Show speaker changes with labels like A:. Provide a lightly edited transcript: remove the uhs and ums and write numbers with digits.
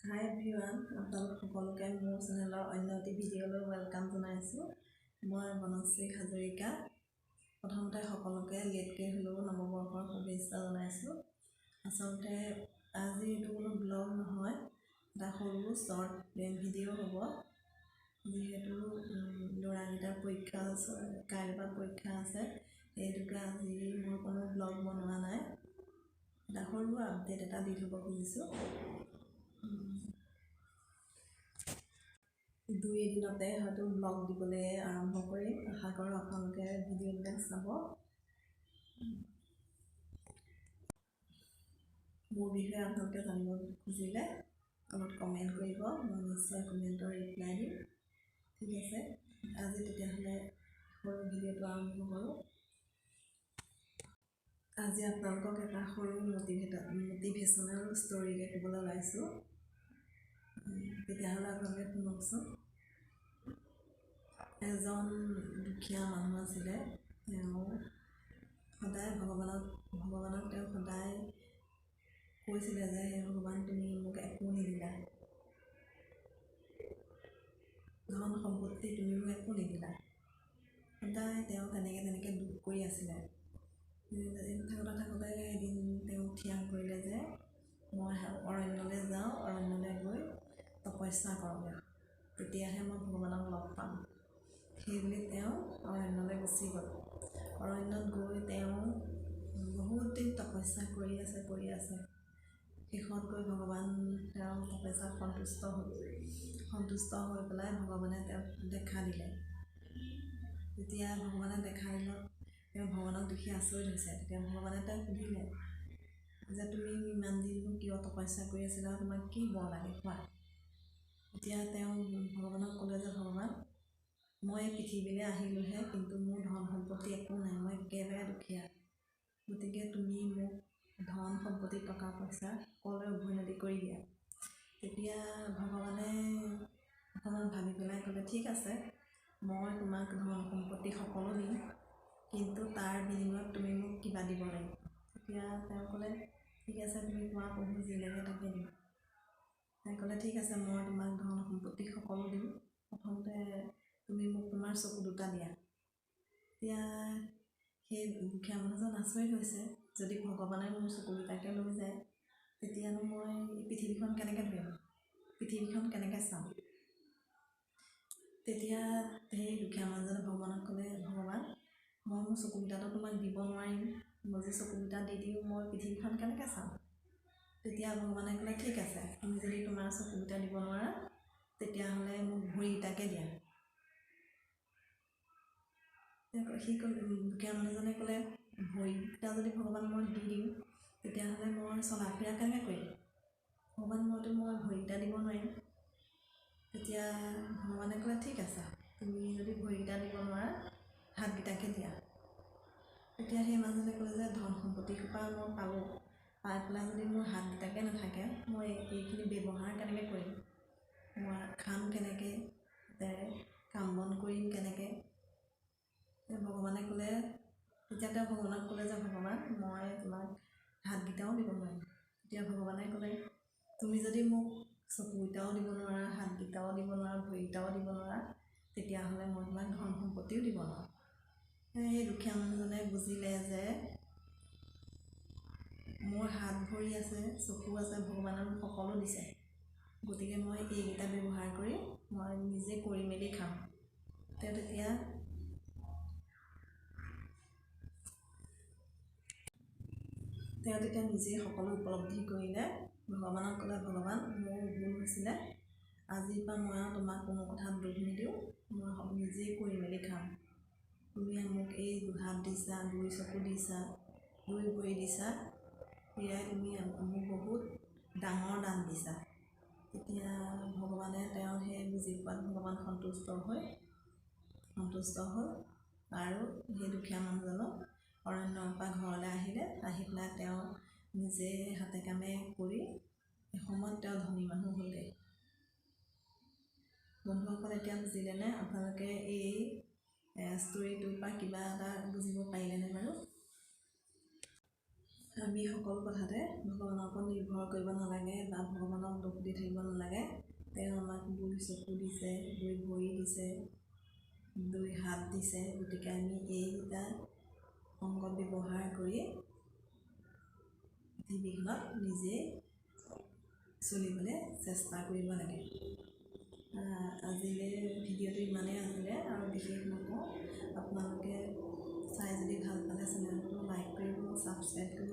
A: Hi everyone, আপোনালোক সকলোকে মোৰ চেনেলৰ অন্য এটি ভিডিঅ'লৈ ৱেলকাম জনাইছোঁ। মই বনশ্ৰী হাজৰিকা। প্ৰথমতে সকলোকে লেটকৈ হ'লেও নৱবৰ্ষৰ শুভেচ্ছা জনাইছোঁ। আচলতে আজি এইটো কোনো ব্লগ নহয়, এটা সৰু শ্বৰ্ট ভিডিঅ' হ'ব। যিহেতু ল'ৰাকেইটাৰ পৰীক্ষা আছে, কাইলৈৰ পৰা পৰীক্ষা আছে, সেইটোকে আজি মই কোনো ব্লগ বনোৱা নাই। এটা সৰু আপডেট এটা দি থ'ব খুজিছোঁ। 2 এদিনতে হয়তো ব্লগ দিবলৈ আৰম্ভ কৰিম। আশা কৰোঁ আপোনালোকে ভিডিঅ'বিলাক চাব। মোৰ বিষয়ে আপোনালোকে জানিব খুজিলে অলপ কমেণ্ট কৰিব, মই নিশ্চয় কমেণ্টৰ ৰিপ্লাই দিম। ঠিক আছে, আজি তেতিয়াহ'লে সৰু ভিডিঅ'টো আৰম্ভ কৰোঁ। আজি আপোনালোকক এটা সৰু মটিভেশ্যনেল ষ্টৰিকে ক'বলৈ ওলাইছোঁ। তেতিয়াহ'লে আপোনালোকে শুনকচোন। এজন দুখীয়া মানুহ আছিলে। তেওঁ সদায় ভগৱানক তেওঁ সদায় কৈছিলে যে হে ভগৱান, তুমি মোক একো নিদিলা, ধন সম্পত্তি তুমি মোক একো নিদিলা। সদায় তেওঁ তেনেকৈ দুখ কৰি আছিলে। থাকোঁতে এদিন তেওঁ থিৰাং কৰিলে যে মই অৰণ্যলৈ যাওঁ, অৰণ্যলৈ গৈ তপস্যা কৰোঁগৈ, তেতিয়াহে মই ভগৱানক লগ পাম। সেইবুলি তেওঁ অৰণ্যলৈ গুচি গ'ল। অৰণ্যত গৈ তেওঁ বহুত দিন তপস্যা কৰি আছে। শেষত গৈ ভগৱান তেওঁ তপস্যাত সন্তুষ্ট হৈ পেলাই ভগৱানে তেওঁক দেখা দিলে। যেতিয়া ভগৱানে দেখা দিলত তেওঁ ভগৱানক দেখি আচৰিত হৈছে। তেতিয়া ভগৱানে তেওঁক সুধিলে যে তুমি ইমান দিন কিয় তপস্যা কৰি আছিলা, তোমাক কি বৰ লাগে কোৱা। তেতিয়া তেওঁ ভগৱানক ক'লে যে ভগৱান, মই এই পৃথিৱীলৈ আহিলোঁহে, কিন্তু মোৰ ধন সম্পত্তি একো নাই, মই একেবাৰে দুখীয়া। গতিকে তুমি মোক ধন সম্পত্তি টকা পইচা সকলোৱে উভৈনদী কৰি দিয়া। তেতিয়া ভগৱানে অকণমান ভাবি পেলাই ক'লে, ঠিক আছে, মই তোমাক ধন সম্পত্তি সকলো দিম, কিন্তু তাৰ বিনিময়ত তুমি মোক কিবা দিব লাগিব। তেতিয়া তেওঁ ক'লে, ঠিক আছে, তুমি কোৱা প্ৰভু, যি লাগে তাকে দিম। তেওঁ ক'লে, ঠিক আছে, মই তোমাক ধন সম্পত্তি সকলো দিম, প্ৰথমতে তুমি মোক তোমাৰ চকু দুটা দিয়া। এতিয়া সেই দুখীয়া মানুহজন আচৰিত হৈছে, যদি ভগৱানে মোৰ চকুকেইটাকে লৈ যায়, তেতিয়ানো মই পৃথিৱীখন কেনেকৈ ধৰিম, পৃথিৱীখন কেনেকৈ চাম। তেতিয়া সেই দুখীয়া মানুহজনে ভগৱানক ক'লে, ভগৱান, মই মোৰ চকুকেইটাতো তোমাক দিব নোৱাৰিম, মই যে চকুকেইটা দি দিওঁ, মই পৃথিৱীখন কেনেকৈ চাম। তেতিয়া ভগৱানে ক'লে, ঠিক আছে, তুমি যদি তোমাৰ চকুকেইটা দিব নোৱাৰা, তেতিয়াহ'লে মোক ভৰিকেইটাকে দিয়া। দুখীয়া মানুহজনে ক'লে, ভৰিকেইটা যদি ভগৱান মই দি দিওঁ, তেতিয়াহ'লে মই চলা ফুৰা কেনেকৈ কৰিম, ভগৱান, মই ভৰিকেইটা দিব নোৱাৰিম। তেতিয়া ভগৱানে ক'লে, ঠিক আছে, তুমি যদি ভৰিকেইটা দিব নোৱাৰা, হাতকেইটাকে দিয়া। তেতিয়া সেই মানুহজনে ক'লে যে ধন সম্পত্তি সোপা মই পালোঁ, পাই পেলাই যদি মোৰ হাতকেইটাকে নাথাকে, মই এইখিনি ব্যৱহাৰ কেনেকৈ কৰিম, মই খাম কেনেকৈ, কাম বন কৰিম কেনেকৈ। ভগৱানে ক'লে, তেতিয়া তেওঁ ভগৱানক ক'লে যে ভগৱান, মই তোমাক হাতকেইটাও দিব নোৱাৰিম। তেতিয়া ভগৱানে ক'লে, তুমি যদি মোক চকুকেইটাও দিব নোৱাৰা, হাতকেইটাও দিব নোৱাৰা, ভৰিকেইটাও দিব নোৱাৰা, তেতিয়াহ'লে মই তোমাক ধন সম্পত্তিও দিব নোৱাৰোঁ। সেই দুখীয়া মানুহজনে বুজিলে যে মোৰ হাত ভৰি আছে, চকু আছে, ভগৱানে মোক সকলো দিছে, গতিকে মই এইকেইটা ব্যৱহাৰ কৰি মই নিজে কৰি মেলি খাম। তেওঁ তেতিয়া নিজেই সকলো উপলব্ধি কৰিলে। ভগৱানক ক'লে, ভগৱান, মোৰ ভুল হৈছিলে, আজিৰ পৰা মই আৰু তোমাক কোনো কথাত দুখ নিদিওঁ, মই নিজেই কৰি মেলি খাম। তুমি মোক এই 2 হাত দিছা, 2 চকু দিছা, 2 ভৰি দিছা, সেয়াই তুমি মোক বহুত ডাঙৰ দান দিছা। তেতিয়া ভগৱানে তেওঁ সেই বুজি পোৱাত ভগৱান সন্তুষ্ট হ'ল আৰু সেই দুখীয়া মানুহজনক অৰণ্যৰ পৰা ঘৰলৈ আহিলে। আহি পেলাই তেওঁ নিজে হাতে কামে কৰি এসময়ত তেওঁ ধনী মানুহ হ'লগৈ। বন্ধুসকল, এতিয়া বুজিলেনে আপোনালোকে এই ষ্টৰিটোৰ পৰা কিবা এটা বুজিব পাৰিলেনে বাৰু? আমি সকলো কথাতে ভগৱানৰ ওপৰত নিৰ্ভৰ কৰিব নালাগে বা ভগৱানক দুখ দি থাকিব নালাগে। তেওঁ আমাক 2 চকু দিছে, 2 ভৰি দিছে, 2 হাত দিছে। গতিকে আমি এইকেইটা অংগ ব্যৱহাৰ কৰি পৃথিৱীখনত নিজে চলিবলৈ চেষ্টা কৰিব লাগে। আজিলৈ ভিডিঅ'টো ইমানেই আছিলে আৰু বিশেষ নকওঁ। আপোনালোকে চাই যদি ভাল পালে চেনেলটো লাইক কৰিব, ছাবস্ক্ৰাইব কৰিব।